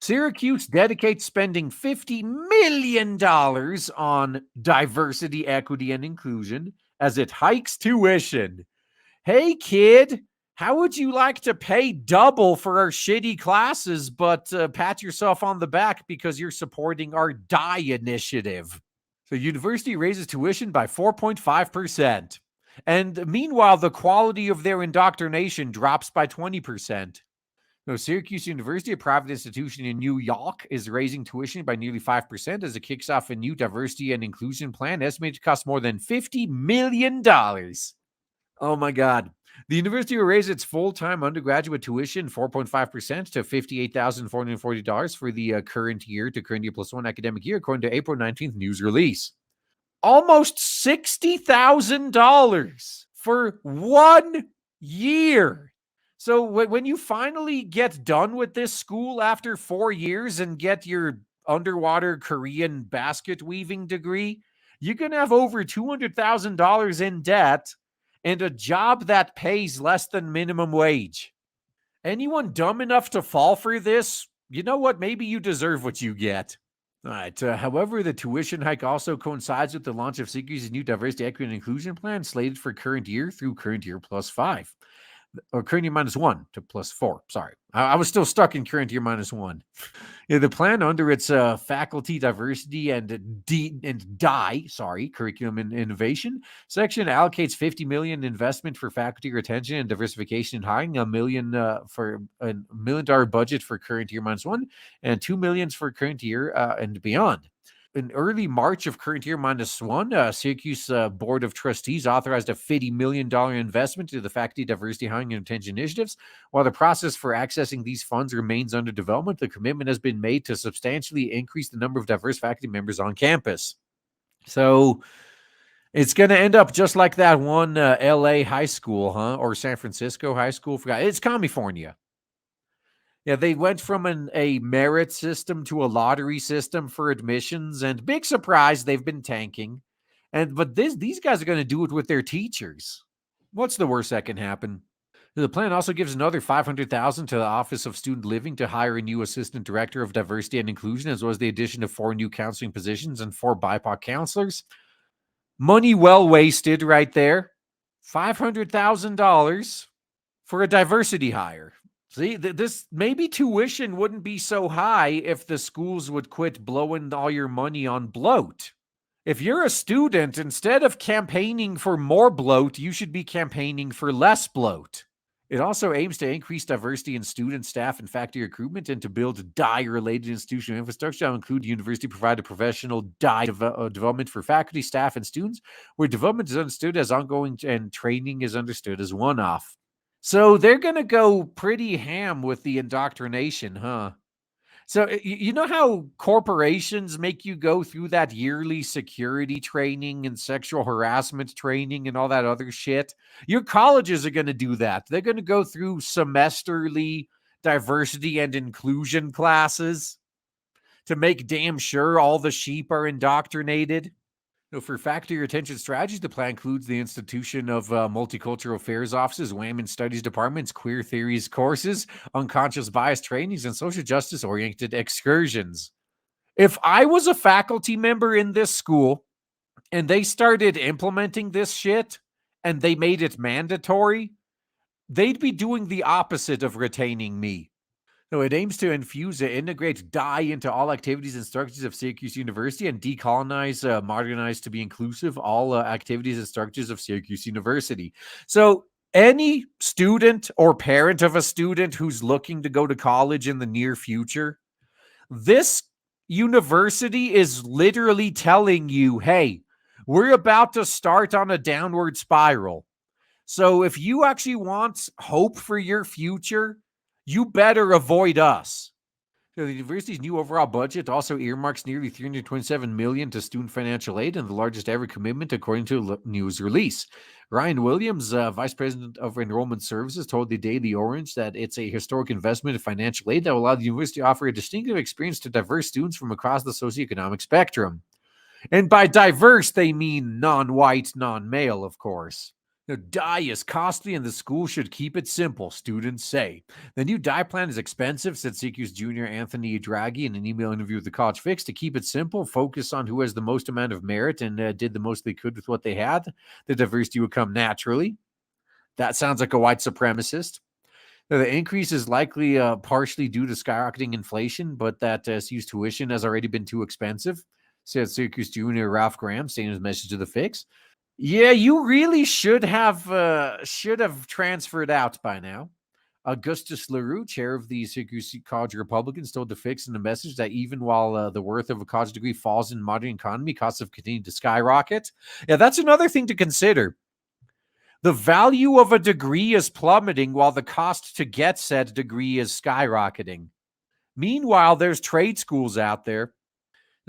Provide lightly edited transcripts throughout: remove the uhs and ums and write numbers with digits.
Syracuse dedicates spending $50 million on diversity, equity, and inclusion as it hikes tuition. Hey, kid, how would you like to pay double for our shitty classes, but pat yourself on the back because you're supporting our DIE initiative? The university raises tuition by 4.5%. And meanwhile, the quality of their indoctrination drops by 20%. No, Syracuse University, a private institution in New York, is raising tuition by nearly 5% as it kicks off a new diversity and inclusion plan estimated to cost more than $50 million. Oh my God. The university will raise its full-time undergraduate tuition 4.5% to $58,440 for the current year to current year plus one academic year, according to April 19th news release. Almost $60,000 for 1 year. So when you finally get done with this school after 4 years and get your underwater Korean basket weaving degree, you're going to have over $200,000 in debt and a job that pays less than minimum wage. Anyone dumb enough to fall for this, you know what? Maybe you deserve what you get. All right. However, the tuition hike also coincides with the launch of Syracuse's new diversity, equity, and inclusion plan slated for current year through current year plus 5. Or current year -1 to +4. Sorry. I was still stuck in current year -1. Yeah, the plan under its faculty diversity and DIE, curriculum and innovation section allocates $50 million investment for faculty retention and diversification and hiring, $1 million for a $1 million budget for current year -1, and $2 million for current year and beyond. In early March of current year -1, Syracuse Board of Trustees authorized a $50 million investment to the faculty diversity hiring and retention initiatives. While the process for accessing these funds remains under development, the commitment has been made to substantially increase the number of diverse faculty members on campus. So it's going to end up just like that one LA high school, or San Francisco high school. It's California. Yeah, they went from a merit system to a lottery system for admissions, and big surprise, they've been tanking. But these guys are going to do it with their teachers. What's the worst that can happen? The plan also gives another $500,000 to the Office of Student Living to hire a new assistant director of diversity and inclusion, as well as the addition of 4 new counseling positions and 4 BIPOC counselors. Money well wasted right there. $500,000 for a diversity hire. See, this maybe tuition wouldn't be so high if the schools would quit blowing all your money on bloat. If you're a student, instead of campaigning for more bloat, you should be campaigning for less bloat. It also aims to increase diversity in student, staff, and faculty recruitment and to build DIE-related institutional infrastructure that will include university-provided professional DIE development for faculty, staff, and students, where development is understood as ongoing and training is understood as one-off. So they're going to go pretty ham with the indoctrination, huh? So you know how corporations make you go through that yearly security training and sexual harassment training and all that other shit? Your colleges are going to do that. They're going to go through semesterly diversity and inclusion classes to make damn sure all the sheep are indoctrinated. For faculty retention strategies, the plan includes the institution of multicultural affairs offices, women's studies departments, queer theories courses, unconscious bias trainings, and social justice-oriented excursions. If I was a faculty member in this school and they started implementing this shit and they made it mandatory, they'd be doing the opposite of retaining me. No, it aims to infuse and integrate DIE into all activities and structures of Syracuse University and decolonize, modernize to be inclusive all activities and structures of Syracuse University. So any student or parent of a student who's looking to go to college in the near future, this university is literally telling you, hey, we're about to start on a downward spiral. So if you actually want hope for your future, you better avoid us. So the university's new overall budget also earmarks nearly $327 million to student financial aid, and the largest ever commitment, according to a news release. Ryan Williams, vice president of enrollment services, told the Daily Orange that it's a historic investment in financial aid that will allow the university to offer a distinctive experience to diverse students from across the socioeconomic spectrum. And by diverse, they mean non-white, non-male, of course. Dye is costly and the school should keep it simple, students say. The new dye plan is expensive, said Syracuse junior Anthony Draghi in an email interview with the College Fix. To keep it simple, focus on who has the most amount of merit and did the most they could with what they had. The diversity would come naturally. That sounds like a white supremacist. The increase is likely partially due to skyrocketing inflation, but that SU's tuition has already been too expensive, said Syracuse junior Ralph Graham, saying his message to the Fix. Yeah, you really should have transferred out by now. Augustus LaRue, chair of the Syracuse College Republicans, told the Fix in a message that even while the worth of a college degree falls in modern economy, costs have continued to skyrocket. Yeah, that's another thing to consider. The value of a degree is plummeting while the cost to get said degree is skyrocketing. Meanwhile, there's trade schools out there.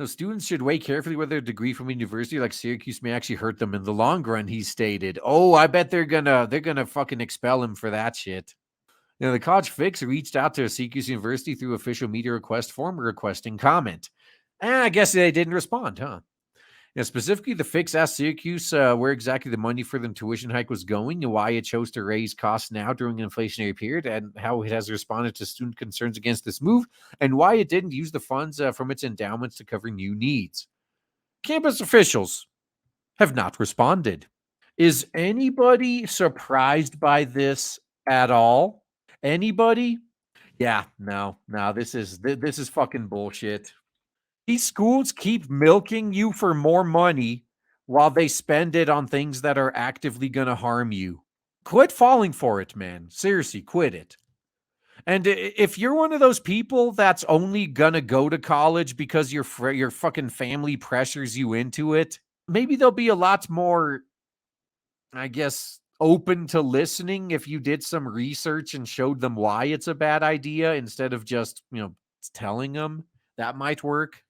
Students should weigh carefully whether a degree from a university like Syracuse may actually hurt them in the long run, he stated. Oh, I bet they're gonna fucking expel him for that shit. The College Fix reached out to Syracuse University through official media request form requesting comment. I guess they didn't respond, huh? Specifically, the Fix asked Syracuse where exactly the money for the tuition hike was going and why it chose to raise costs now during an inflationary period and how it has responded to student concerns against this move and why it didn't use the funds from its endowments to cover new needs. Campus officials have not responded. Is anybody surprised by this at all? Anybody? Yeah, no, this is fucking bullshit. These schools keep milking you for more money while they spend it on things that are actively going to harm you. Quit falling for it, man. Seriously, quit it. And if you're one of those people that's only going to go to college because your fucking family pressures you into it, maybe there'll be a lot more, I guess, open to listening if you did some research and showed them why it's a bad idea instead of just, telling them. That might work.